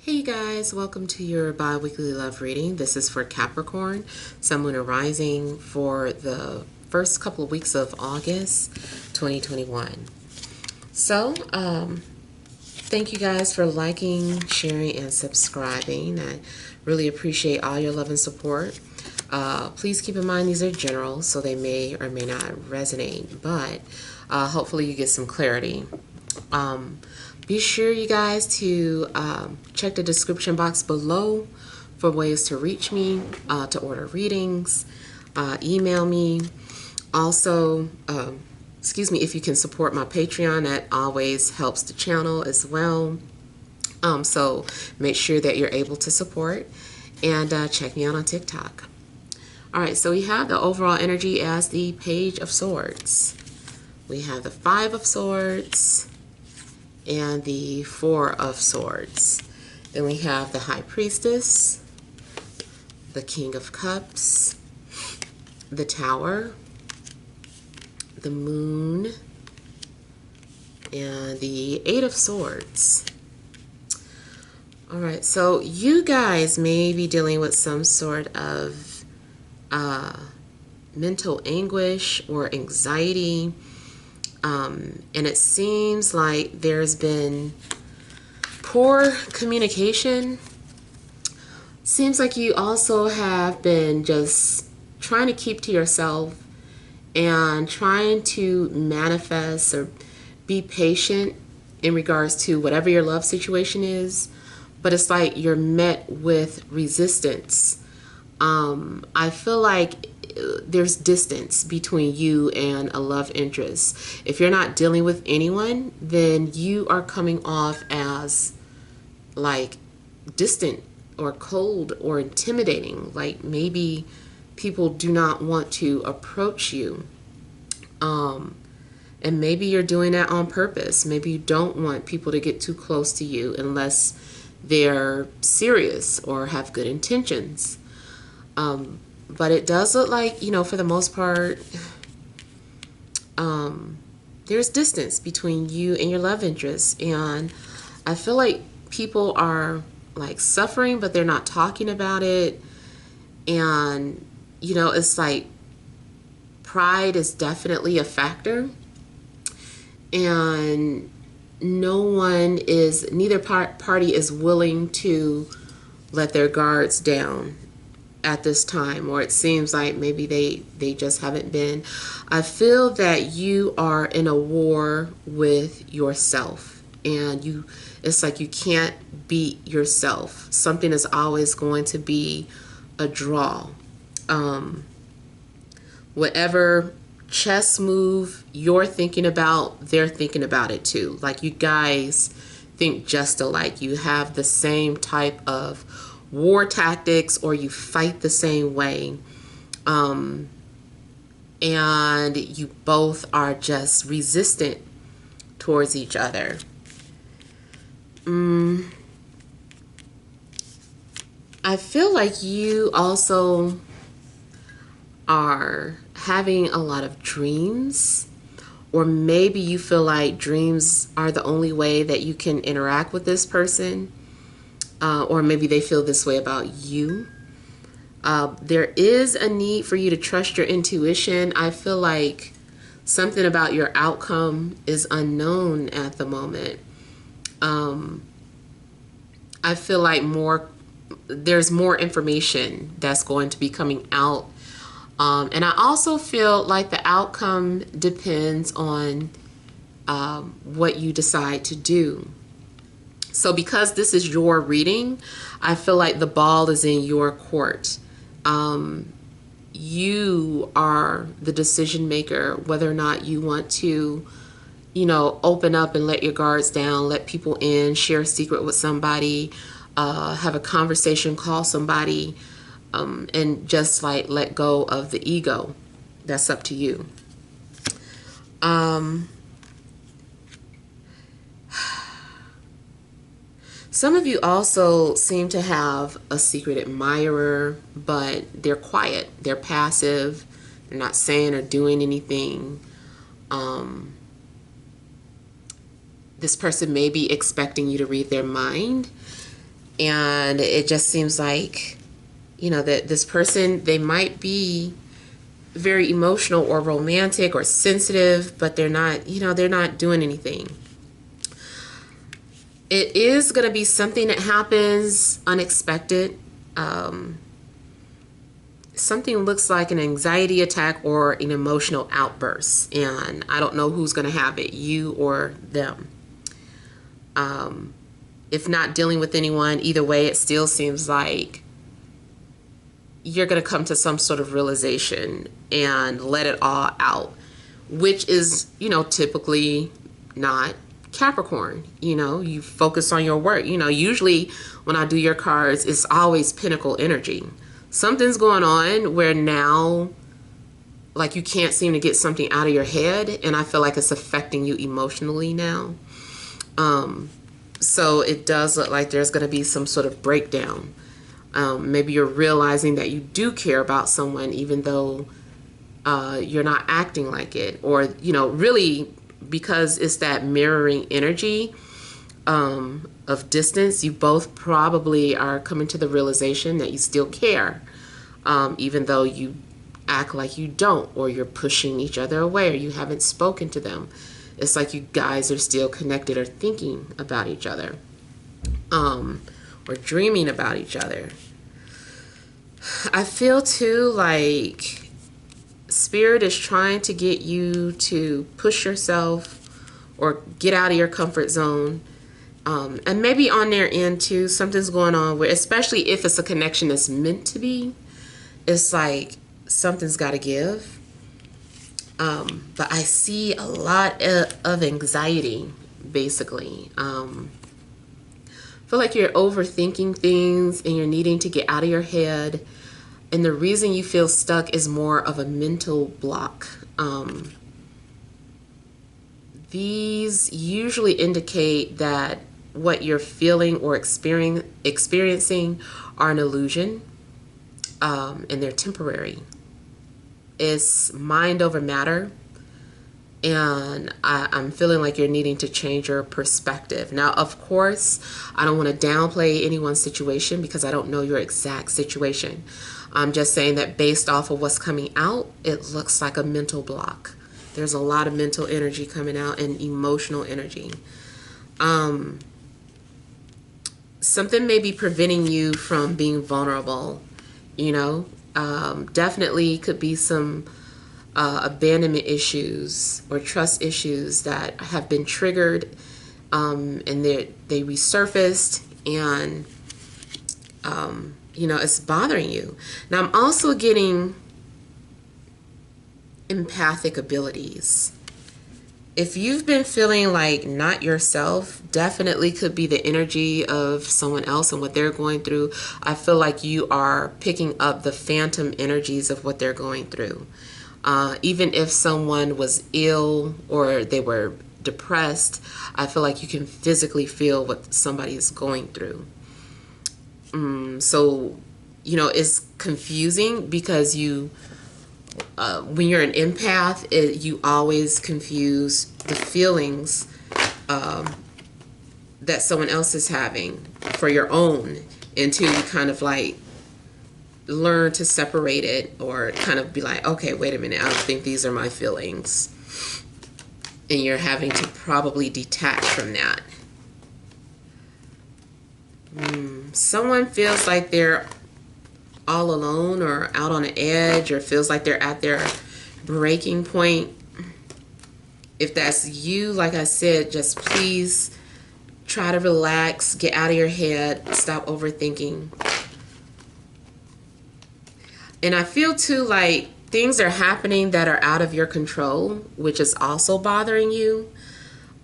Hey guys, welcome to your bi-weekly love reading. This is for Capricorn, Sun, Moon, and Rising for the first couple of weeks of August 2021. So, thank you guys for liking, sharing, and subscribing. I really appreciate all your love and support. Please keep in mind these are general, so they may or may not resonate, but hopefully you get some clarity. Be sure, you guys, to check the description box below for ways to reach me, to order readings, email me. Also, if you can support my Patreon, that always helps the channel as well. So make sure that you're able to support, and check me out on TikTok. All right, so we have the overall energy as the Page of Swords. We have the Five of Swords and the Four of Swords. Then we have the High Priestess, the King of Cups, the Tower, the Moon, and the Eight of Swords. All right, so you guys may be dealing with some sort of mental anguish or anxiety. And it seems like there's been poor communication. Seems like you also have been just trying to keep to yourself and trying to manifest or be patient in regards to whatever your love situation is, but it's like you're met with resistance. I feel like there's distance between you and a love interest. If you're not dealing with anyone, then you are coming off as like distant or cold or intimidating. Like maybe people do not want to approach you. And maybe you're doing that on purpose. Maybe you don't want people to get too close to you unless they're serious or have good intentions. But it does look like, for the most part, there's distance between you and your love interest. And I feel like people are like suffering, but they're not talking about it. And, it's like pride is definitely a factor. And neither party is willing to let their guards down at this time, or it seems like maybe they just haven't been. I feel that you are in a war with yourself, and it's like you can't beat yourself. Something is always going to be a draw. Whatever chess move you're thinking about, they're thinking about it too. Like you guys think just alike. You have the same type of war tactics, or you fight the same way, and you both are just resistant towards each other. I feel like you also are having a lot of dreams, or maybe you feel like dreams are the only way that you can interact with this person. Or maybe they feel this way about you. There is a need for you to trust your intuition. I feel like something about your outcome is unknown at the moment. I feel like there's more information that's going to be coming out. And I also feel like the outcome depends on what you decide to do. So because this is your reading, I feel like the ball is in your court. You are the decision maker, whether or not you want to, open up and let your guards down, let people in, share a secret with somebody, have a conversation, call somebody, and just like let go of the ego. That's up to you. Some of you also seem to have a secret admirer, but they're quiet. They're passive. They're not saying or doing anything. This person may be expecting you to read their mind. And it just seems like, that this person, they might be very emotional or romantic or sensitive, but they're not, they're not doing anything. It is going to be something that happens unexpected. Something looks like an anxiety attack or an emotional outburst, and I don't know who's going to have it, you or them. If not dealing with anyone, either way, it still seems like you're going to come to some sort of realization and let it all out, which is, typically not Capricorn. You focus on your work. Usually when I do your cards, it's always Pinnacle energy. Something's going on where now, like, you can't seem to get something out of your head, and I feel like it's affecting you emotionally now. So it does look like there's going to be some sort of breakdown. Maybe you're realizing that you do care about someone, even though you're not acting like it, or, really, because it's that mirroring energy of distance, you both probably are coming to the realization that you still care, even though you act like you don't, or you're pushing each other away, or you haven't spoken to them. It's like you guys are still connected or thinking about each other, or dreaming about each other. I feel too like Spirit is trying to get you to push yourself or get out of your comfort zone. And maybe on their end too, something's going on where, especially if it's a connection that's meant to be, it's like something's got to give. But I see a lot of anxiety, basically. Feel like you're overthinking things and you're needing to get out of your head. And the reason you feel stuck is more of a mental block. These usually indicate that what you're feeling or experiencing are an illusion, and they're temporary. It's mind over matter, and I'm feeling like you're needing to change your perspective. Now, of course, I don't want to downplay anyone's situation because I don't know your exact situation. I'm just saying that based off of what's coming out, it looks like a mental block. There's a lot of mental energy coming out and emotional energy. Something may be preventing you from being vulnerable, definitely could be some abandonment issues or trust issues that have been triggered, and they resurfaced, and it's bothering you. Now, I'm also getting empathic abilities. If you've been feeling like not yourself, definitely could be the energy of someone else and what they're going through. I feel like you are picking up the phantom energies of what they're going through. Even if someone was ill or they were depressed, I feel like you can physically feel what somebody is going through. So, it's confusing because when you're an empath, you always confuse the feelings that someone else is having for your own until you kind of like learn to separate it, or kind of be like, okay, wait a minute, I don't think these are my feelings. And you're having to probably detach from that. Someone feels like they're all alone or out on an edge, or feels like they're at their breaking point. If that's you, like I said, just please try to relax, get out of your head, stop overthinking. And I feel too like things are happening that are out of your control, which is also bothering you.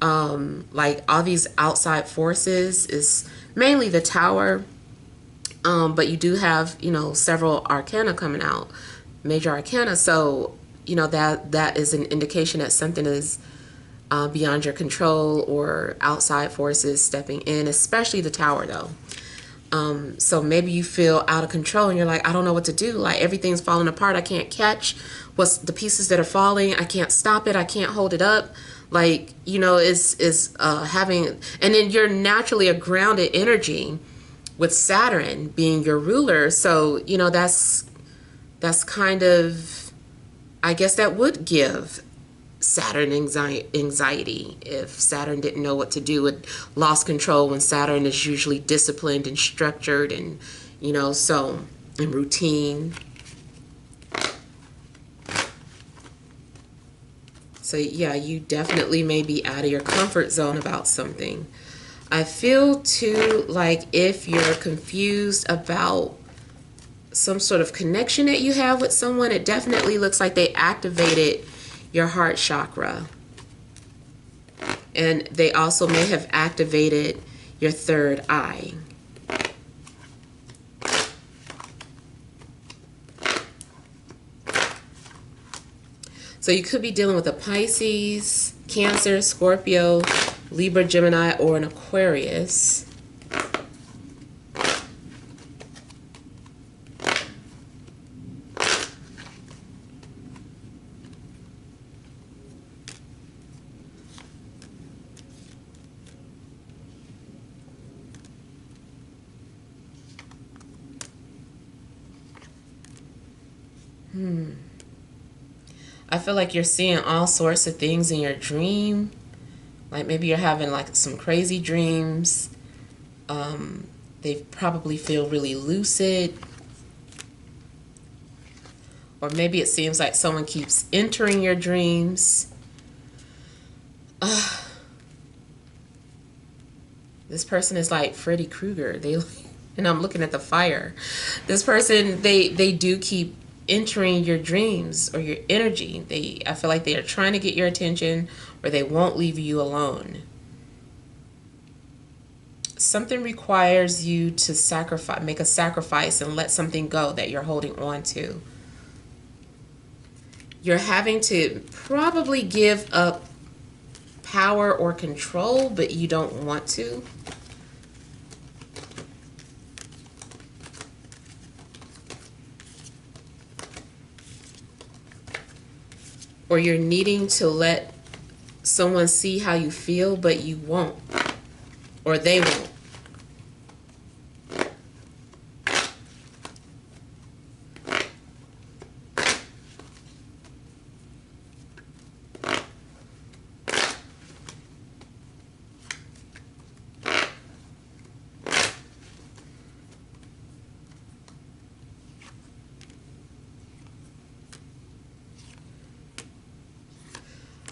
Like all these outside forces is mainly the Tower. But you do have, several arcana coming out, major arcana. So, that is an indication that something is beyond your control, or outside forces stepping in, especially the Tower though. So maybe you feel out of control and you're like, I don't know what to do. Like everything's falling apart. I can't catch what's the pieces that are falling. I can't stop it. I can't hold it up. Like, is having, and then you're naturally a grounded energy, with Saturn being your ruler. So, you know, that's kind of, I guess that would give Saturn anxiety if Saturn didn't know what to do. It lost control when Saturn is usually disciplined and structured and, you know, so, and routine. So yeah, you definitely may be out of your comfort zone about something. I feel too like if you're confused about some sort of connection that you have with someone, it definitely looks like they activated your heart chakra. And they also may have activated your third eye. So you could be dealing with a Pisces, Cancer, Scorpio, Libra, Gemini, or an Aquarius. I feel like you're seeing all sorts of things in your dream. Like maybe you're having like some crazy dreams. They probably feel really lucid. Or maybe it seems like someone keeps entering your dreams. This person is like Freddy Krueger. And I'm looking at the fire. This person, they do keep entering your dreams or your energy. I feel like they are trying to get your attention, or they won't leave you alone. Something requires you to make a sacrifice and let something go that you're holding on to. You're having to probably give up power or control, but you don't want to. Or you're needing to let someone see how you feel, but you won't. Or they won't.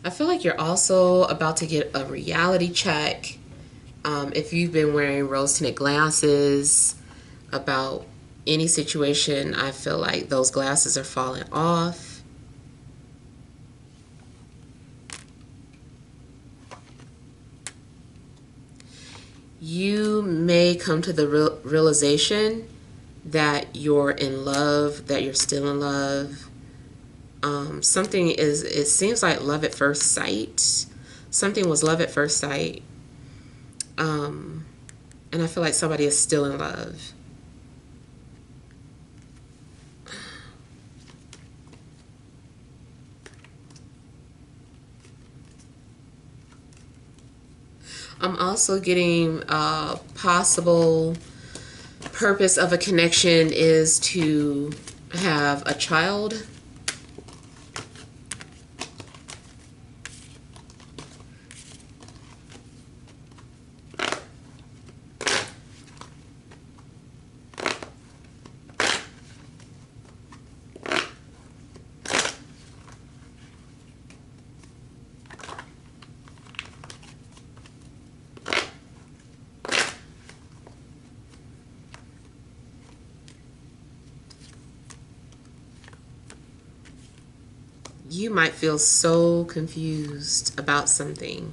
I feel like you're also about to get a reality check. If you've been wearing rose-tinted glasses about any situation, I feel like those glasses are falling off. You may come to the realization that you're in love, that you're still in love. It seems like love at first sight. Something was love at first sight. And I feel like somebody is still in love. I'm also getting possible purpose of a connection is to have a child. You might feel so confused about something.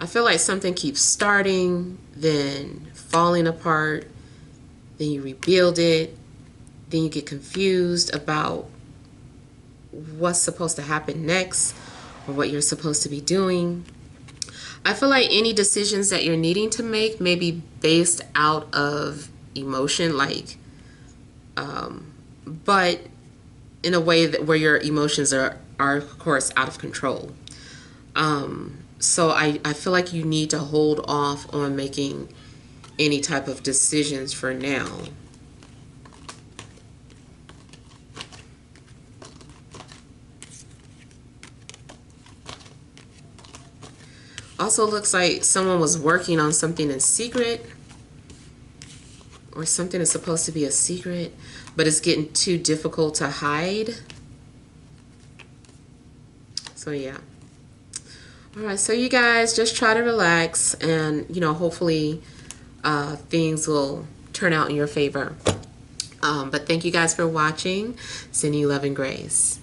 I feel like something keeps starting, then falling apart, then you rebuild it, then you get confused about what's supposed to happen next or what you're supposed to be doing. I feel like any decisions that you're needing to make may be based out of emotion, but in a way that where your emotions are of course out of control. So I feel like you need to hold off on making any type of decisions for now. Also looks like someone was working on something in secret, or something is supposed to be a secret, but it's getting too difficult to hide. So yeah. All right, so you guys just try to relax, and hopefully things will turn out in your favor. But thank you guys for watching. Sending you love and grace.